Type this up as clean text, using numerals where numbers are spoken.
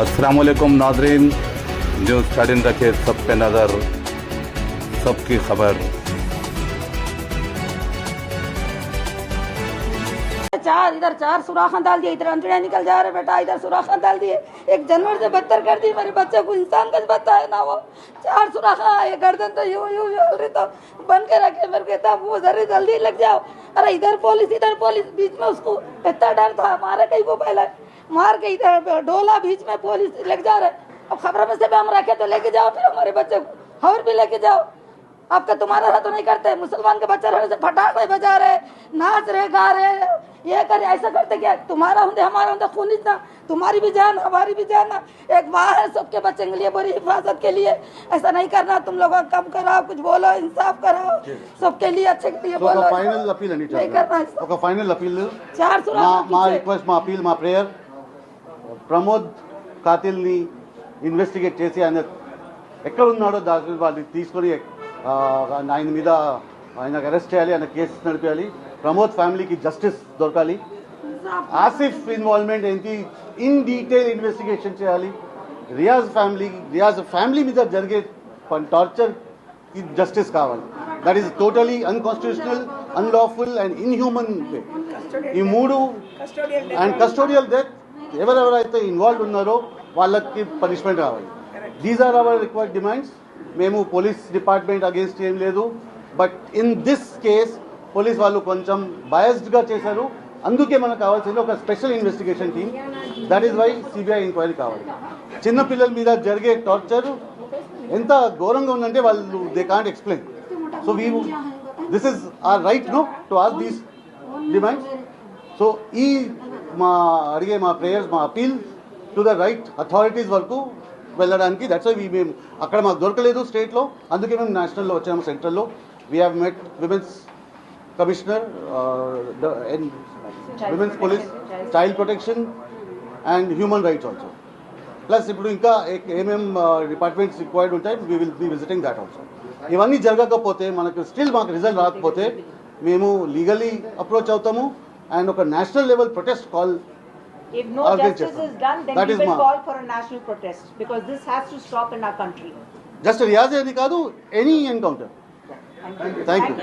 अस्सलाम वालेकुम नाजरीन, न्यूज़ 13 रखे सब पे नज़र, सबकी खबर। इधर चार सुराख डाल दिए, इधर अंतड़ियाँ निकल जा रहे बेटा, इधर सुराख डाल दिए। एक जानवर से बदतर कर दी मेरे बच्चे को, इंसान का बच्चा है ना वो। चार सुराख, ये गर्दन तो यूं यूं हल रही, तो बन के रखे मेरे को, तब वो जल्दी लग जाओ। अरे इधर पुलिस बीच में, उसको इतना डर था, मारे कहीं को पहले मार के, इधर डोला बीच में पुलिस लग जा रहे। अब खबर में से भी हम रखे तो लेके जाओ फिर हमारे बच्चे को, और भी लेके जाओ। आपका तुम्हारा रहा तो नहीं करते, मुसलमान के बच्चे रहे फटाखे बजा रहे, नाच रहे, गा रहे, ये करे, ऐसा करते क्या? तुम्हारा होंगे हमारा होंगे, खून इतना, तुम्हारी भी जान हमारी भी जान। एक माँ है, सबके बच्चे के लिए बड़ी हिफाजत के लिए ऐसा नहीं करना। तुम लोग कम कराओ, कुछ बोलो, इंसाफ कराओ, सबके लिए अच्छे के लिए बोलो। ఫైనల్ అపీల్ అండి, नहीं करना ఒక ఫైనల్ అపీల్, चार మా రిక్వెస్ట్, మా అపీల్, మా ప్రేయర్, ప్రమోద్ కాతిల్ని ఇన్వెస్టిగేట్ చేసి ఆయన ఎక్కడ ఉన్నాడో దాని వాళ్ళని తీసుకొని ఆయన మీద ఆయనకు అరెస్ట్ చేయాలి, ఆయన కేసు నడిపేయాలి. ప్రమోద్ ఫ్యామిలీకి జస్టిస్ దొరకాలి. ఆసిఫ్ ఇన్వాల్వ్మెంట్ ఏంటి ఇన్ డీటెయిల్ ఇన్వెస్టిగేషన్ చేయాలి. రియాజ్ ఫ్యామిలీ మీద జరిగే టార్చర్కి జస్టిస్ కావాలి. That is totally unconstitutional, unlawful and inhuman way. ఈ మూడు అండ్ కస్టోడియల్ డెత్, ఎవరెవరైతే ఇన్వాల్వ్ ఉన్నారో వాళ్ళకి పనిష్మెంట్ కావాలి. These are our required demands. మేము పోలీస్ డిపార్ట్మెంట్ అగేన్స్ట్ ఏం లేదు, but in this case police వాళ్ళు కొంచెం బయాస్డ్గా చేశారు. అందుకే మనకు కావాల్సింది ఒక special investigation team. That is why CBI enquiry కావాలి. చిన్నపిల్లల మీద జరిగే టార్చర్ ఎంత ఘోరంగా ఉందంటే వాళ్ళు they can't explain. So this is our right no to ask these demands. So ఈ మా అడిగే మా ప్రేయర్స్, మా appeal to the right authorities వరకు వెళ్ళడానికి. దట్స్ వై మేము అక్కడ మాకు దొరకలేదు స్టేట్లో, అందుకే మేము నేషనల్లో వచ్చాము, సెంట్రల్లో. We have met women's commissioner, women's police, child protection and human rights also. Plus ఇప్పుడు ఇంకా ఏమేం డిపార్ట్మెంట్స్ రిక్వైర్డ్ ఉంటాయి, we will be visiting that also. ఇవన్నీ జరగకపోతే, మనకు స్టిల్ మాకు రిజల్ట్ రాకపోతే మేము లీగలీ అప్రోచ్ అవుతాము అండ్ ఒక national level protest call. If no justice is done, then we will call for a national protest, because this has to stop in our country. Just Riyaz అని కాదు, any encounter. Thank you.